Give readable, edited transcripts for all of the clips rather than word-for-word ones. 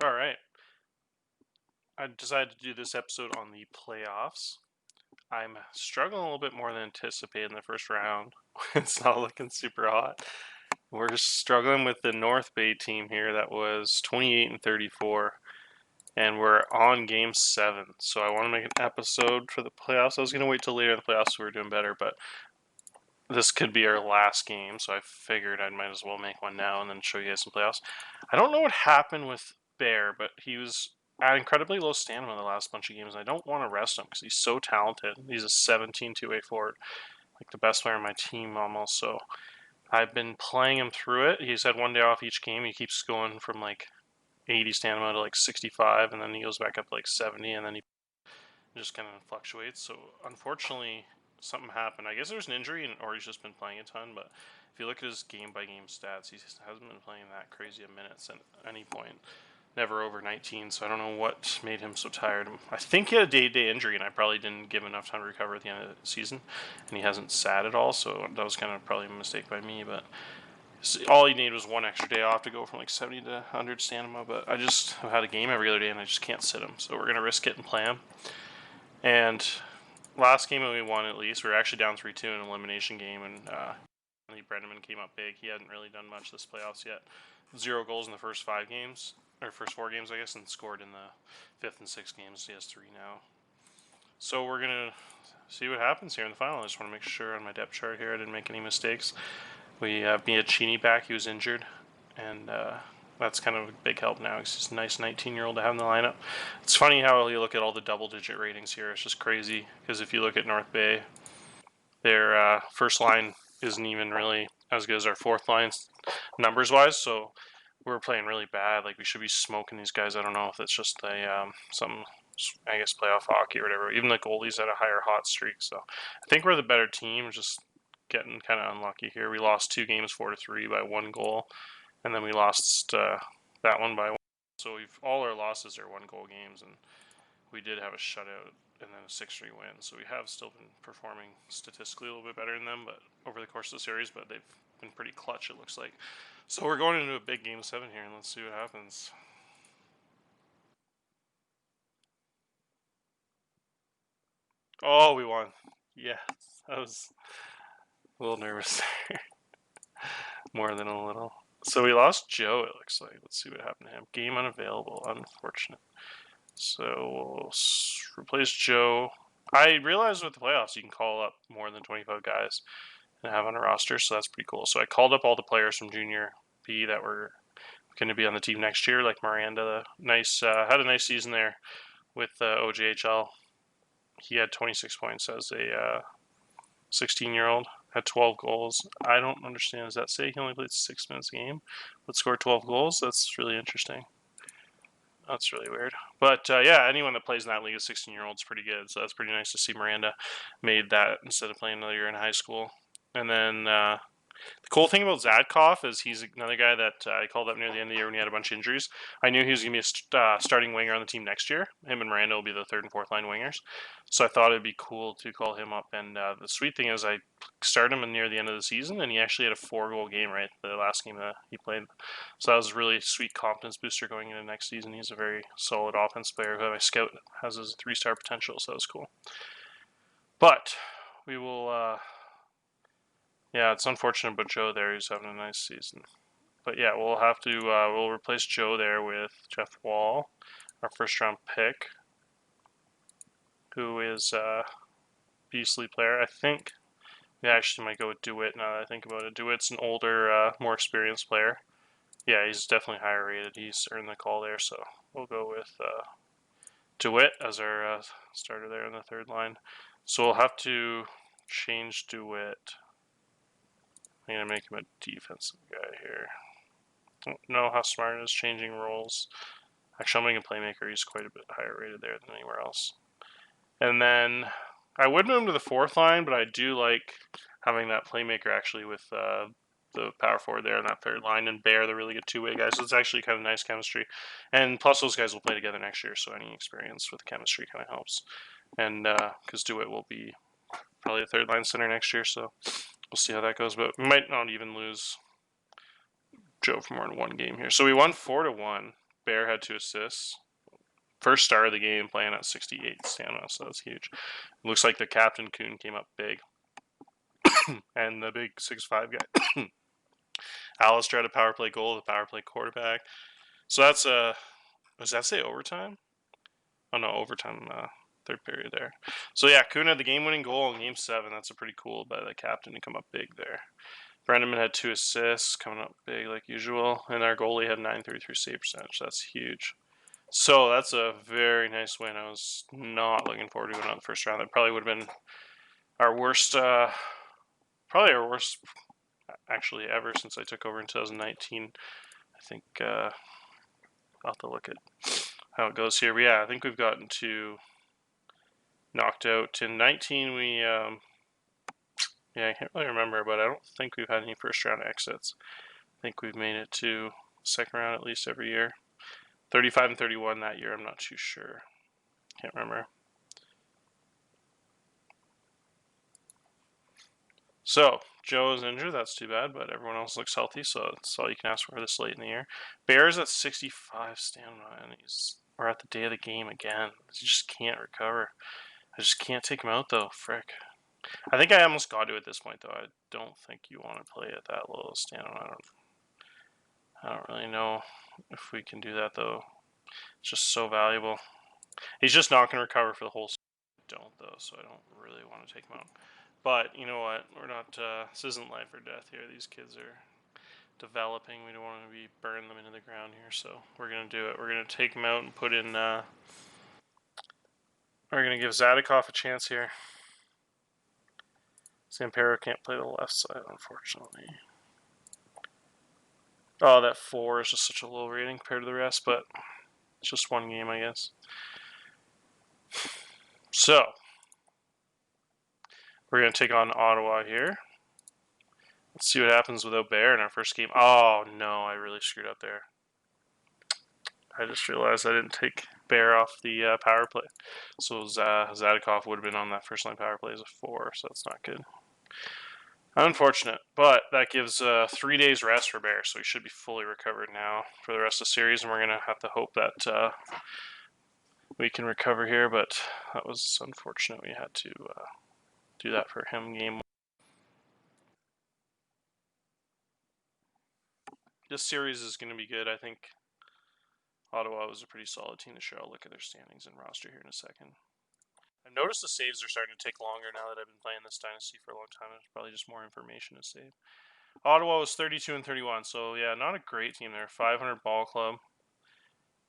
All right. I decided to do this episode on the playoffs. I'm struggling a little bit more than anticipated in the first round. It's not looking super hot. We're struggling with the North Bay team here that was 28-34, and we're on game 7. So I want to make an episode for the playoffs. I was going to wait till later in the playoffs so we were doing better, but this could be our last game, so I figured I might as well make one now and then show you guys some playoffs. I don't know what happened with Bear, but he was at incredibly low stamina the last bunch of games, and I don't want to rest him because he's so talented. He's a 17 two-way forward, like the best player on my team almost, so I've been playing him through it. He's had one day off each game. He keeps going from like 80 stamina to like 65, and then he goes back up to like 70, and then he just kind of fluctuates. So unfortunately, something happened. I guess there's an injury, or he's just been playing a ton. But if you look at his game-by-game stats, he just hasn't been playing that crazy of minutes at any point. Never over 19, so I don't know what made him so tired. I think he had a day-to-day injury, and I probably didn't give him enough time to recover at the end of the season, and he hasn't sat at all, so that was kind of probably a mistake by me, but all he needed was one extra day off to go from like 70 to 100 stamina, but I just have had a game every other day, and I just can't sit him, so we're going to risk it and play him. And last game we won at least. We were actually down 3-2 in an elimination game, and Brenneman came up big. He hadn't really done much this playoffs yet. 0 goals in the first 5 games, or first 4 games, I guess, and scored in the 5th and 6th games. He has 3 now. So we're going to see what happens here in the final. I just want to make sure on my depth chart here I didn't make any mistakes. We have Miachini back. He was injured, and that's kind of a big help now. He's a nice 19-year-old to have in the lineup. It's funny how you look at all the double-digit ratings here. It's just crazy because if you look at North Bay, their first line isn't even really as good as our fourth line numbers-wise. So we're playing really bad. Like, we should be smoking these guys. I don't know if it's just some, I guess, playoff hockey or whatever. Even the goalies had a higher hot streak. So I think we're the better team. Just getting kind of unlucky here. We lost 2 games 4-3 by 1 goal, and then we lost that one by 1. So all our losses are 1-goal games, and we did have a shutout and then a 6-3 win. So we have still been performing statistically a little bit better than them, but over the course of the series, but they've been pretty clutch, it looks like. So we're going into a big game 7 here, and let's see what happens. Oh, we won. Yeah, I was a little nervous there. More than a little. So we lost Joe, it looks like. Let's see what happened to him. Game unavailable. Unfortunate. So we'll replace Joe. I realized with the playoffs you can call up more than 25 guys and have on a roster, so that's pretty cool. So I called up all the players from Junior B that were going to be on the team next year, like Miranda. Had a nice season there with OJHL. He had 26 points as a 16-year-old. Had 12 goals. I don't understand. Does that say he only played 6 minutes a game but scored 12 goals? That's really interesting. That's really weird. But yeah, anyone that plays in that league as 16-year-old is pretty good. So that's pretty nice to see Miranda made that instead of playing another year in high school. And then the cool thing about Zadkov is he's another guy that I called up near the end of the year when he had a bunch of injuries. I knew he was going to be a starting winger on the team next year. Him and Miranda will be the 3rd and 4th line wingers. So I thought it'd be cool to call him up. And the sweet thing is I started him near the end of the season, and he actually had a 4-goal game right the last game that he played. So that was a really sweet confidence booster going into next season. He's a very solid offense player who my scout has his 3-star potential, so that was cool. But we will... yeah, it's unfortunate about Joe there. He's having a nice season. But yeah, we'll have to, we'll replace Joe there with Jeff Wall, our 1st-round pick, who is a beastly player. I think we actually might go with DeWitt now that I think about it. DeWitt's an older, more experienced player. Yeah, he's definitely higher rated. He's earned the call there, so we'll go with DeWitt as our starter there in the 3rd line. So we'll have to change DeWitt. I'm going to make him a defensive guy here. Don't know how smart it is changing roles. Actually, I'm making a playmaker. He's quite a bit higher rated there than anywhere else. And then I would move him to the 4th line, but I do like having that playmaker actually with the power forward there on that 3rd line, and Bear, the really good 2-way guys. So it's actually kind of nice chemistry. And plus those guys will play together next year, so any experience with chemistry kind of helps. And because DeWitt will be probably a 3rd line center next year, so we'll see how that goes. But we might not even lose Joe for more than 1 game here. So we won 4-1. Bear had 2 assists. First start of the game playing at 68 stamina, so that's huge. Looks like the captain Kuhn came up big. And the big 6'5" guy. Alistair had a power play goal, the power play quarterback. So that's does that say overtime? Oh no, overtime, third period there. So yeah, Kuhn had the game-winning goal in Game 7. That's a pretty cool by the captain to come up big there. Brenneman had 2 assists, coming up big like usual, and our goalie had 933 save percentage. That's huge. So that's a very nice win. I was not looking forward to going out the first round. That probably would have been our worst, probably our worst actually ever since I took over in 2019. I think I'll have to look at how it goes here. But yeah, I think we've gotten to knocked out. In 19, we, yeah, I can't really remember, but I don't think we've had any first round exits. I think we've made it to second round at least every year. 35 and 31 that year, I'm not too sure. Can't remember. So, Joe is injured, that's too bad, but everyone else looks healthy, so that's all you can ask for this late in the year. Bears at 65 stamina, and we're at the day of the game again. He just can't recover. I just can't take him out, though. Frick. I think I almost got to at this point, though. I don't think you want to play at that low stamina. I don't really know if we can do that, though. It's just so valuable. He's just not going to recover for the whole season. I don't, though, so I don't really want to take him out. But you know what? We're not. This isn't life or death here. These kids are developing. We don't want to be burning them into the ground here, so we're gonna do it. We're gonna take him out and put in. We're gonna give Zadikov a chance here. Zampero can't play the left side, unfortunately. Oh, that 4 is just such a low rating compared to the rest, but it's just one game, I guess. So we're gonna take on Ottawa here. Let's see what happens without Bear in our first game. Oh no, I really screwed up there. I just realized I didn't take Bear off the power play. So Zadikov would have been on that first line power play as a 4, so that's not good. Unfortunate, but that gives 3 days rest for Bear, so he should be fully recovered now for the rest of the series, and we're going to have to hope that we can recover here, but that was unfortunate. We had to do that for him game 1. This series is going to be good. I think Ottawa was a pretty solid team to show. I'll look at their standings and roster here in a second. I've noticed the saves are starting to take longer now that I've been playing this dynasty for a long time. There's probably just more information to save. Ottawa was 32 and 31, so yeah, not a great team there. 500 ball club.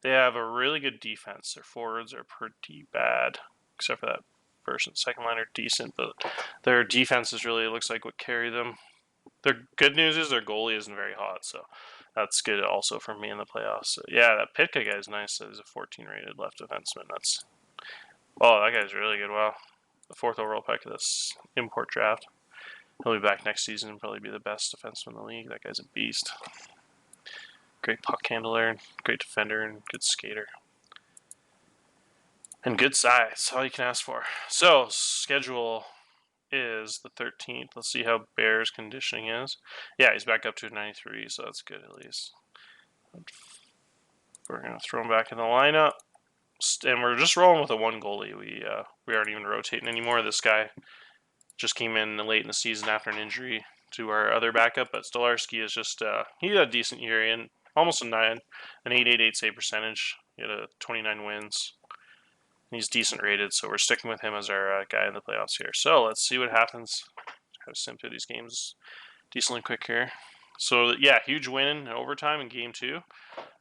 They have a really good defense. Their forwards are pretty bad, except for that first and second line are decent, but their defense is really, it looks like, what carry them. Their good news is their goalie isn't very hot, so that's good also for me in the playoffs. So, yeah, that Pitka guy is nice. He's a 14 rated left defenseman. Oh, that guy's really good. Wow. The 4th overall pick of this import draft. He'll be back next season and probably be the best defenseman in the league. That guy's a beast. Great puck handler, great defender, and good skater. And good size. That's all you can ask for. So, schedule is the 13th. Let's see how Bear's conditioning is. Yeah, he's back up to 93, so that's good at least. We're going to throw him back in the lineup. And we're just rolling with a 1 goalie. We aren't even rotating anymore. This guy just came in late in the season after an injury to our other backup, but Stolarski is just he had a decent year in almost an 888 save percentage. He had 29 wins. He's decent rated, so we're sticking with him as our guy in the playoffs here. So let's see what happens. Try to sim through these games decently quick here. So yeah, huge win in overtime in game 2.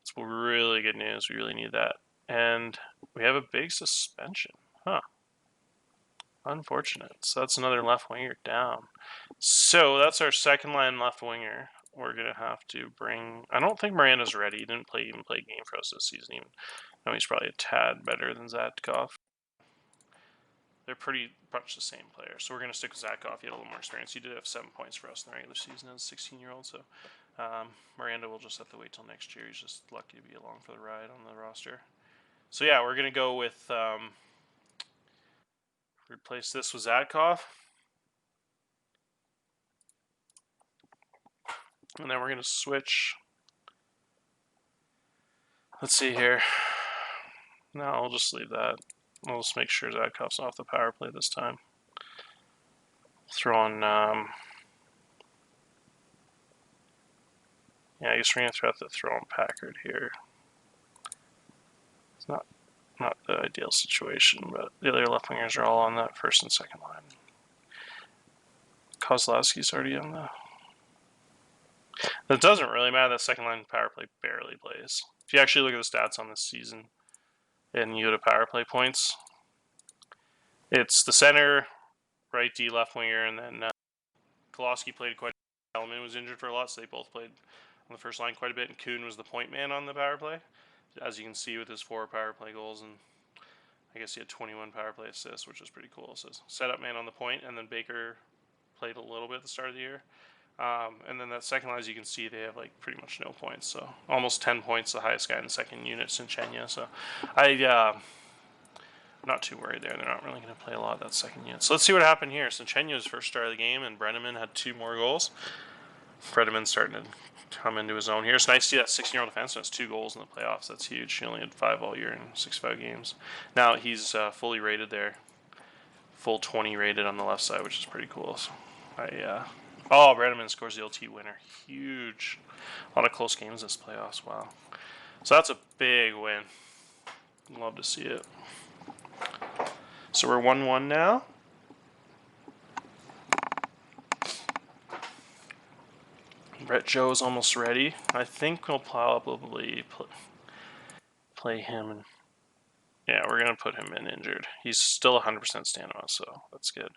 It's really good news. We really need that. And we have a big suspension. Huh. Unfortunate. So that's another left winger down. So that's our second line left winger. We're going to have to bring... I don't think Miranda's ready. He didn't even play a game for us this season. Even though he's probably a tad better than Zadkov. They're pretty much the same player. So we're going to stick with Zadkov. He had a little more experience. He did have 7 points for us in the regular season as a 16-year-old. So Miranda will just have to wait till next year. He's just lucky to be along for the ride on the roster. So yeah, we're going to go with... replace this with Zadkov. And then we're going to switch Let's see here. No, I'll just leave that. I'll just make sure Zadkov's off the power play this time. Throw on, yeah, I guess we're going to have to throw on Packard here. It's not the ideal situation, but the other left wingers are all on that first and second line. Kozlowski's already on the... It doesn't really matter that second line power play barely plays. If you actually look at the stats on this season and you go to power play points, it's the center, right D, left winger, and then Kolosky played quite a bit. Elman was injured for a lot, so they both played on the first line quite a bit, and Kuhn was the point man on the power play, as you can see with his 4 power play goals, and I guess he had 21 power play assists, which is pretty cool. So setup man on the point, and then Baker played a little bit at the start of the year. And then that second line, as you can see, they have like pretty much no points. So almost 10 points, the highest guy in the second unit, Sinchenya. So I'm not too worried there. They're not really going to play a lot of that second unit. So let's see what happened here. Sinchenya's first start of the game, and Brenneman had 2 more goals. Brenneman's starting to come into his own here. It's nice to see that 16-year-old defenseman has 2 goals in the playoffs. That's huge. He only had 5 all year in 65 games. Now he's fully rated there. Full 20 rated on the left side, which is pretty cool. So oh, Brenneman scores the LT winner. Huge. A lot of close games this playoffs. Wow. So that's a big win. Love to see it. So we're 1-1 now. Brett Joe's almost ready. I think we'll probably play him. And yeah, we're going to put him in injured. He's still 100% stamina, so that's good.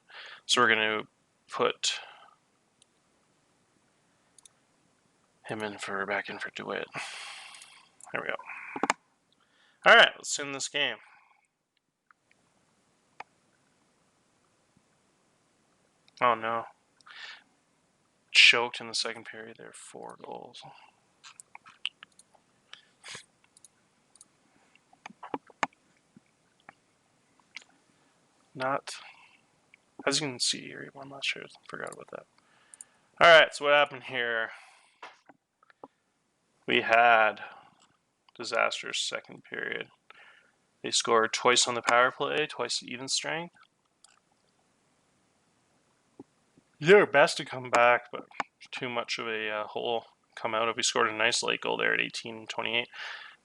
So we're going to put him back in for DeWitt. There we go. All right, let's end this game. Oh no. Choked in the second period there, 4 goals. Not, as you can see here, he won last year. Forgot about that. All right, so what happened here? We had disastrous second period. They scored twice on the power play, twice at even strength. They're best to come back, but too much of a hole come out of. We scored a nice late goal there at 18-28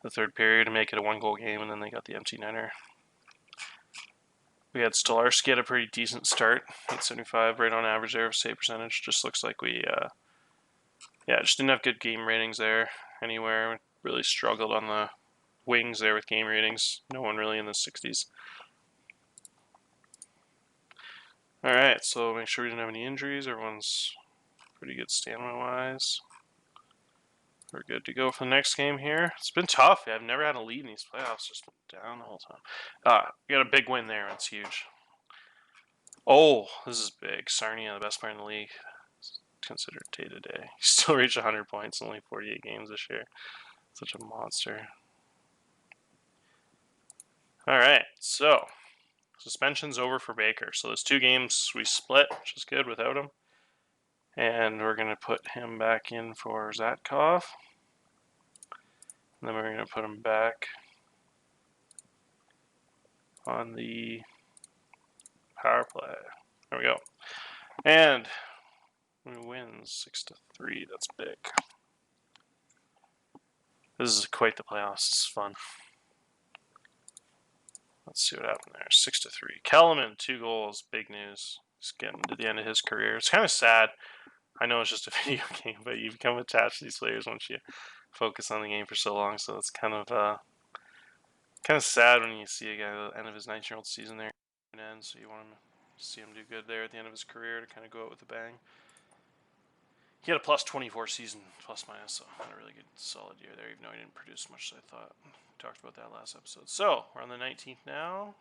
the third period to make it a 1-goal game, and then they got the empty netter. We had Stolarski at a pretty decent start, 875, right on average there of save percentage. Just looks like we, just didn't have good game ratings there anywhere. Really struggled on the wings there with game ratings. No one really in the 60s. All right, so make sure we didn't have any injuries. Everyone's pretty good stamina-wise. We're good to go for the next game here. It's been tough. I've never had a lead in these playoffs. Just been down the whole time. We got a big win there. That's huge. Oh, this is big. Sarnia, the best player in the league, considered day-to-day. He still reached 100 points in only 48 games this year. Such a monster. All right, so suspension's over for Baker. So there's 2 games we split, which is good without him. And we're going to put him back in for Zatkov. And then we're going to put him back on the power play. There we go. And we win 6-3. That's big. This is quite the playoffs. This is fun. Let's see what happened there. 6-3. Kellerman, 2 goals. Big news. He's getting to the end of his career. It's kind of sad. I know it's just a video game, but you become attached to these players once you focus on the game for so long. So it's kind of sad when you see a guy at the end of his 19-year-old season there. So you want to see him do good there at the end of his career to kind of go out with a bang. He had a plus 24 season, plus minus, so had a really good, solid year there, even though he didn't produce much as I thought. We talked about that last episode. So, we're on the 19th now,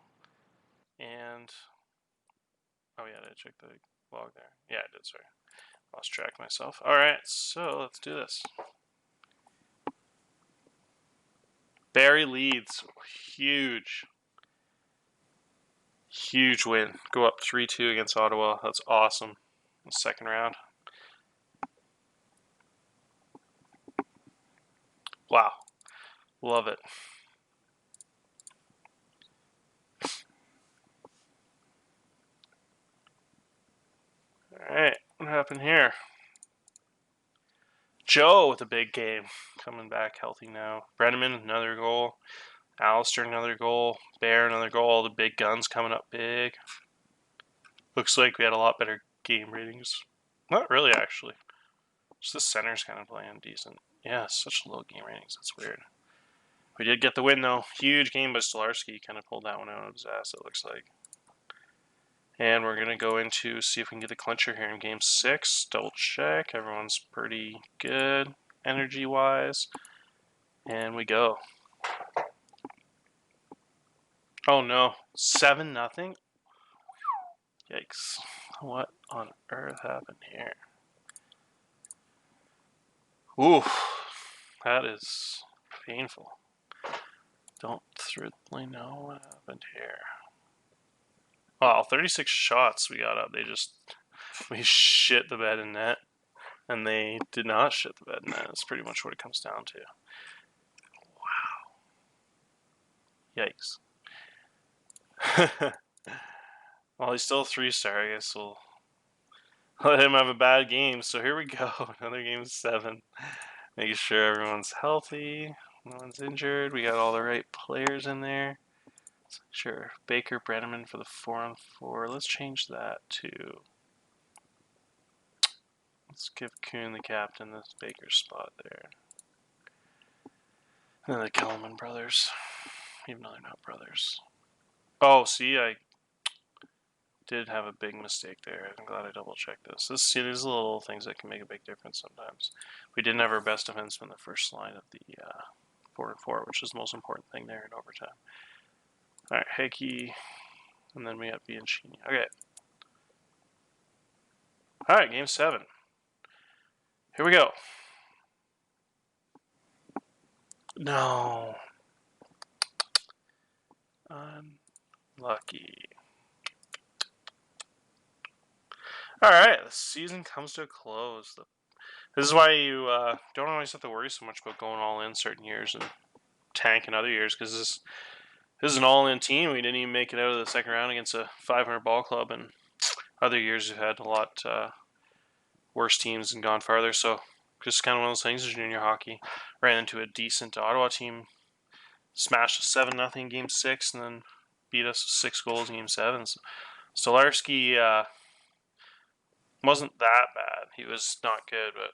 and, oh yeah, did I check the log there? Yeah, I did, sorry. Lost track of myself. Alright, so let's do this. Barrie leads. Huge. Huge win. Go up 3-2 against Ottawa. That's awesome. The second round. Wow. Love it. Alright, what happened here? Joe with a big game. Coming back healthy now. Brenneman, another goal. Alistair, another goal. Bear, another goal. All the big guns coming up big. Looks like we had a lot better game ratings. Not really, actually. Just the center's kind of playing decent. Yeah, such low game ratings. That's weird. We did get the win, though. Huge game by Stolarski. Kind of pulled that one out of his ass, it looks like. And we're going to go into see if we can get a clincher here in Game 6. Double check. Everyone's pretty good energy-wise. And we go. Oh, no. 7-0? Yikes. What on earth happened here? Ooh. That is painful. Don't really know what happened here. Wow, 36 shots we got up. We shit the bed in net. And they did not shit the bed in net. That's pretty much what it comes down to. Wow. Yikes. Well, he's still a 3-star. I guess we'll let him have a bad game. So here we go. Another game 7. Making sure everyone's healthy. No one's injured. We got all the right players in there. Sure. Baker, Brenneman for the 4-on-4. Let's change that to... Let's give Kuhn the captain this Baker spot there. And then the Kellerman brothers. Even though they're not brothers. Oh, see, I did have a big mistake there. I'm glad I double checked this. See, these little things that can make a big difference sometimes. We didn't have our best defenseman in the first line of the 4-on-4, which is the most important thing there in overtime. Alright, Hickey. And then we got Bianchini. Okay. Alright, game 7. Here we go. No. Unlucky. Alright, the season comes to a close. This is why you don't always have to worry so much about going all in certain years and tank in other years, because this is an all-in team. We didn't even make it out of the second round against a 500 ball club, and other years we've had a lot worse teams and gone farther. So just kind of one of those things. Junior hockey ran into a decent Ottawa team, smashed us 7-0 game 6, and then beat us 6 goals in game 7. So Stolarski wasn't that bad. He was not good, but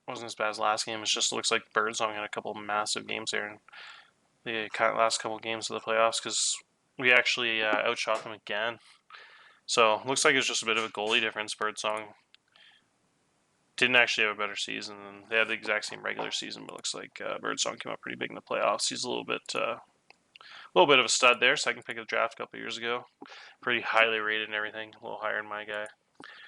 wasn't as bad as last game. It just looks like Birdsong had a couple of massive games there in the last couple of games of the playoffs, because we actually outshot them again. So looks like it's just a bit of a goalie difference. Birdsong didn't actually have a better season, and they had the exact same regular season, but looks like Birdsong came up pretty big in the playoffs. He's a little bit of a stud there. Second pick of the draft a couple years ago. Pretty highly rated and everything. A little higher than my guy.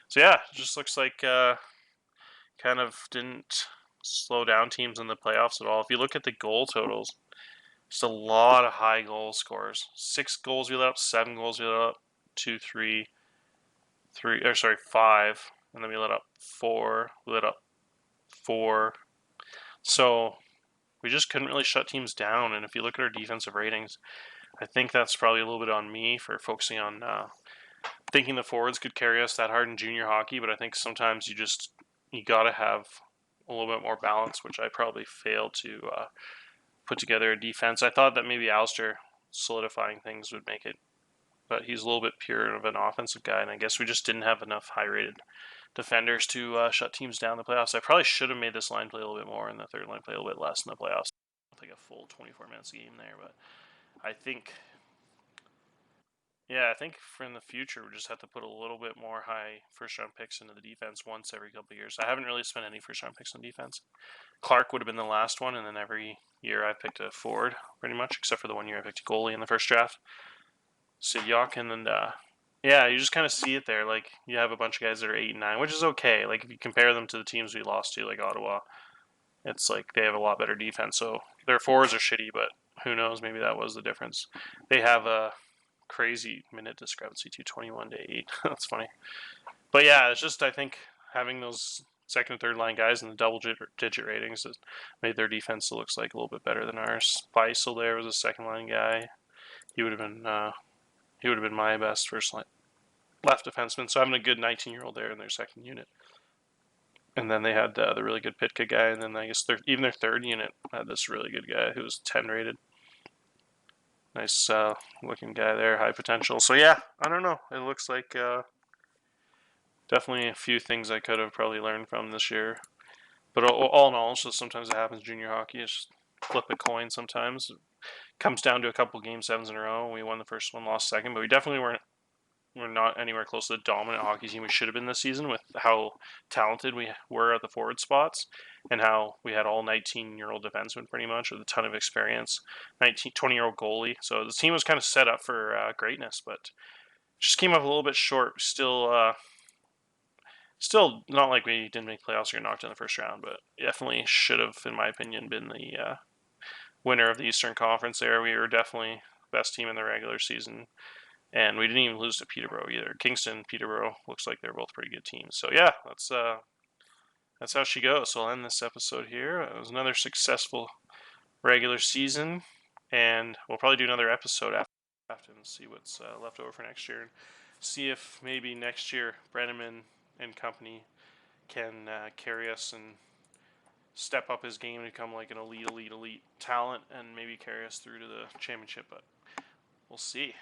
So yeah, it just looks like kind of didn't slow down teams in the playoffs at all. If you look at the goal totals, just a lot of high goal scores. 6 goals we let up, 7 goals we let up, 2, 3, 5, and then we let up 4. We let up 4. So we just couldn't really shut teams down. And if you look at our defensive ratings, I think that's probably a little bit on me for focusing on thinking the forwards could carry us that hard in junior hockey. But I think sometimes you got to have a little bit more balance, which I probably failed to put together a defense. I thought that maybe Alistair solidifying things would make it, but he's a little bit pure of an offensive guy, and I guess we just didn't have enough high-rated defenders to shut teams down in the playoffs. I probably should have made this line play a little bit more and the third line play a little bit less in the playoffs. Like a full 24 minutes game there, but I think for in the future we just have to put a little bit more high first-round picks into the defense once every couple of years. I haven't really spent any first-round picks on defense. Clark would have been the last one, and then every year I picked a forward, pretty much, except for the one year I picked a goalie in the first draft. Sidyok, and then you just kind of see it there. Like, you have a bunch of guys that are 8 and 9, which is okay. Like, if you compare them to the teams we lost to, like Ottawa, it's like they have a lot better defense. So their forwards are shitty, but who knows? Maybe that was the difference. They have a crazy minute discrepancy, 21 to 8. That's funny. But yeah, it's just, I think having those second and third line guys in the double-digit ratings that made their defense looks like a little bit better than ours. Beisel there was a second line guy. He would have been my best first line left defenseman. So having a good 19-year-old there in their second unit. And then they had the really good Pitka guy, and then I guess even their third unit had this really good guy who was 10 rated. Nice looking guy there, high potential. So yeah, I don't know. It looks like definitely a few things I could have probably learned from this year. But all in all, so sometimes it happens. Junior hockey is just flip a coin. Sometimes it comes down to a couple game sevens in a row. We won the first one, lost second, but we definitely we're not anywhere close to the dominant hockey team we should have been this season with how talented we were at the forward spots and how we had all 19-year-old defensemen pretty much with a ton of experience, 20-year-old goalie. So the team was kind of set up for greatness, but just came up a little bit short. Still not like we didn't make playoffs or get knocked in the first round, but definitely should have, in my opinion, been the winner of the Eastern Conference there. We were definitely the best team in the regular season. And we didn't even lose to Peterborough either. Kingston, Peterborough looks like they're both pretty good teams. So yeah, that's how she goes. So I'll end this episode here. It was another successful regular season, and we'll probably do another episode after and see what's left over for next year, and see if maybe next year Brenneman and company can carry us and step up his game to become like an elite talent, and maybe carry us through to the championship. But we'll see.